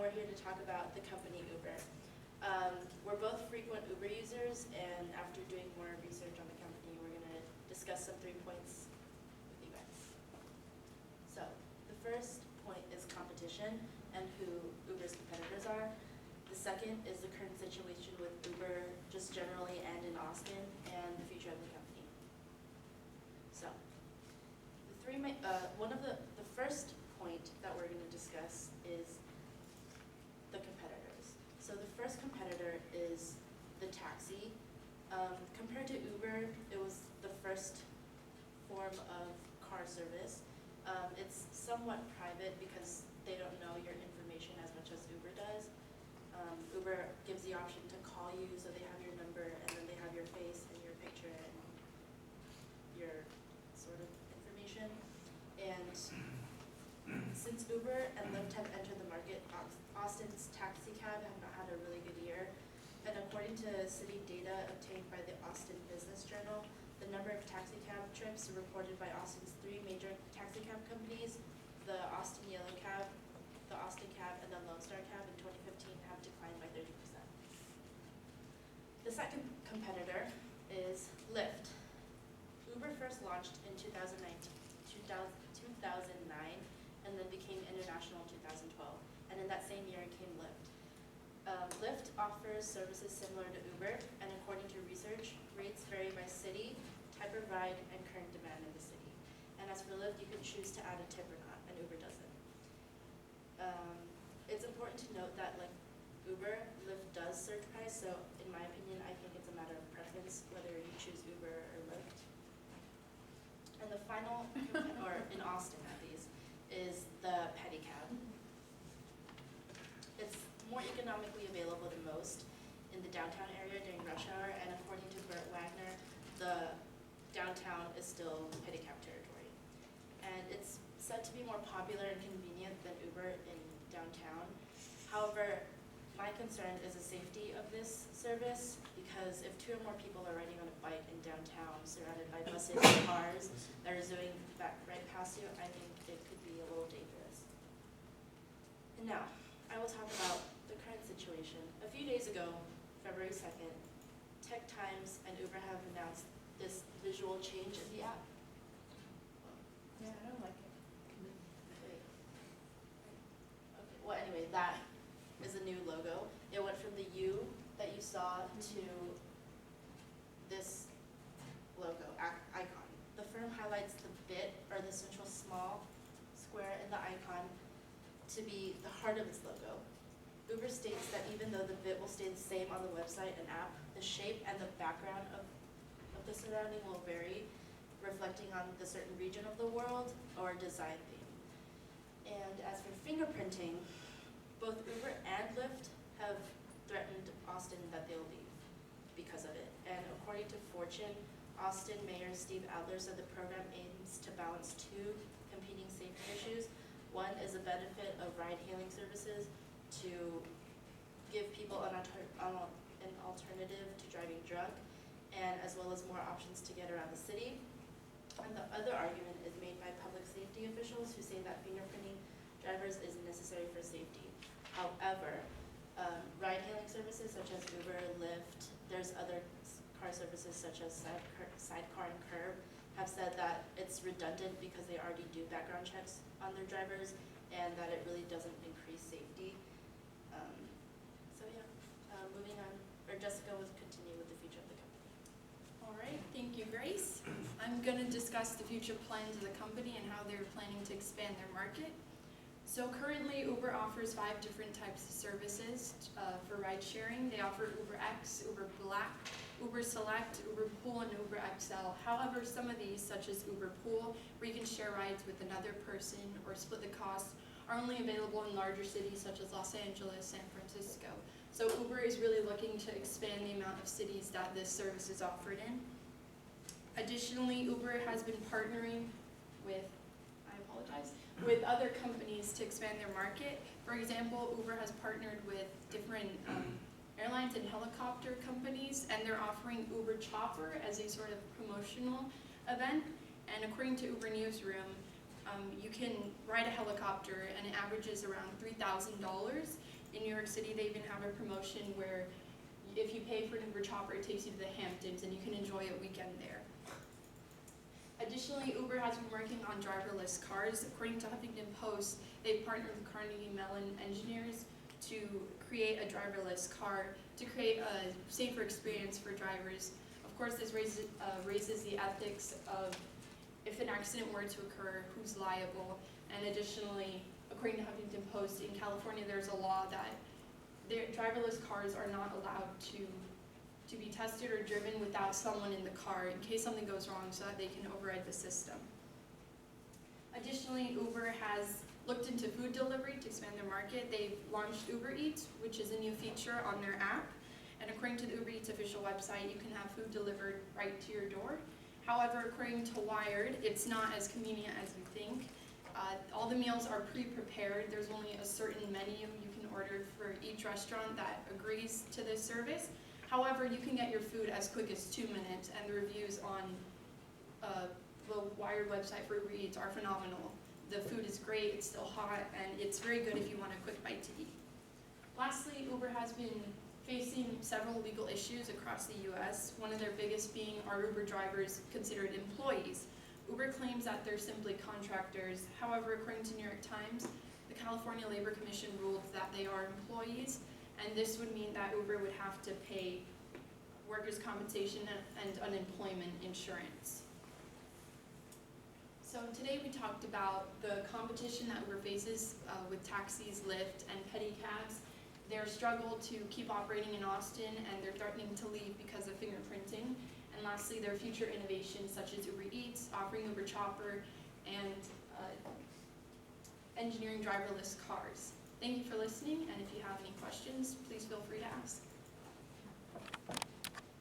we're here to talk about the company Uber. We're both frequent Uber users, and after doing more research on the company, we're going to discuss some 3 points with you guys. So, the first point is competition and who Uber's competitors are. The second is the current situation with Uber just generally and in Austin, and the future of the company. So, the first point that we're going to discuss is the competitors. So the first competitor is the taxi. Compared to Uber, it was the first form of car service. It's somewhat private because they don't know your information as much as Uber does. Uber gives the option to call you, so they have your number, and then they have your face and your picture and your sort of information. And since Uber and Lyft have entered the market, Austin's taxi cab have not had a really good year. And according to city data obtained by the Austin Business Journal, the number of taxi cab trips reported by Austin's 3 major taxi cab companies, the Austin Yellow Cab, the Austin Cab, and the Lone Star Cab in 2015 have declined by 30%. The second competitor is Lyft. Uber first launched in 2009, and then became international in 2012. And in that same year came Lyft. Lyft offers services similar to Uber, and according to research, rates vary by city, type of ride, and current demand in the city. And as for Lyft, you can choose to add a tip or not, and Uber doesn't. It's important to note that like Uber, Lyft does surge price, so in my opinion, I think it's a matter of preference whether you choose Uber or Lyft. And the final, or in Austin at least, is the pedicab. It's more economically available than most in the downtown area during rush hour, and according to Bert Wagner, the downtown is still pedicab territory. And it's said to be more popular and convenient than Uber in downtown. However, my concern is the safety of this service, because if 2 or more people are riding on a bike in downtown, surrounded by buses and cars that are zooming back right past you, I think it could be a little dangerous. And now, I will talk about the current situation. A few days ago, February 2nd, Tech Times and Uber have announced this visual change in the app. Yeah, I don't like it. Wait. Okay, well anyway, that is a new logo. It went from the U that you saw to this logo, icon. The firm highlights the bit, or the central small square in the icon, to be the heart of its logo. Uber states that even though the bit will stay the same on the website and app, the shape and the background of the surrounding will vary, reflecting on the certain region of the world or design theme. And as for fingerprinting, both Uber and Lyft have threatened Austin that they'll leave because of it. And according to Fortune, Austin Mayor Steve Adler said the program aims to balance 2 competing safety issues. One is the benefit of ride-hailing services to give people an alternative to driving drunk, and as well as more options to get around the city. And the other argument is made by public safety officials who say that fingerprinting drivers is necessary for safety. However, ride-hailing services such as Uber, Lyft, there's other car services such as Sidecar and Curb, have said that it's redundant because they already do background checks on their drivers, and that it really doesn't increase safety. So yeah, moving on, or Jessica will continue with the future of the company. All right, thank you, Grace. I'm going to discuss the future plans of the company and how they're planning to expand their market. So currently, Uber offers 5 different types of services for ride sharing. They offer UberX, Uber Black, Uber Select, Uber Pool, and Uber XL. However, some of these, such as Uber Pool, where you can share rides with another person or split the cost, are only available in larger cities such as Los Angeles, San Francisco. So Uber is really looking to expand the amount of cities that this service is offered in. Additionally, Uber has been partnering with other companies to expand their market. For example, Uber has partnered with different airlines and helicopter companies, and they're offering Uber Chopper as a sort of promotional event. And according to Uber Newsroom, you can ride a helicopter and it averages around $3,000. In New York City, they even have a promotion where if you pay for an Uber Chopper, it takes you to the Hamptons and you can enjoy a weekend there. Additionally, Uber has been working on driverless cars. According to Huffington Post, they've partnered with Carnegie Mellon engineers to create a driverless car to create a safer experience for drivers. Of course, this raises the ethics of if an accident were to occur, who's liable. And additionally, according to Huffington Post, in California, there's a law that driverless cars are not allowed to be tested or driven without someone in the car in case something goes wrong so that they can override the system. Additionally, Uber has looked into food delivery to expand their market. They've launched Uber Eats, which is a new feature on their app. And according to the Uber Eats official website, you can have food delivered right to your door. However, according to Wired, it's not as convenient as you think. All the meals are pre-prepared. There's only a certain menu you can order for each restaurant that agrees to this service. However, you can get your food as quick as 2 minutes, and the reviews on the Wired website for Uber Eats are phenomenal. The food is great, it's still hot, and it's very good if you want a quick bite to eat. Lastly, Uber has been facing several legal issues across the US, one of their biggest being, are Uber drivers considered employees? Uber claims that they're simply contractors. However, according to New York Times, the California Labor Commission ruled that they are employees, and this would mean that Uber would have to pay workers' compensation and unemployment insurance. So today we talked about the competition that Uber faces with taxis, Lyft, and pedicabs, their struggle to keep operating in Austin, and they're threatening to leave because of fingerprinting. And lastly, their future innovations such as Uber Eats, offering Uber Chopper, and engineering driverless cars. Thank you for listening, and if you have any questions, please feel free to ask.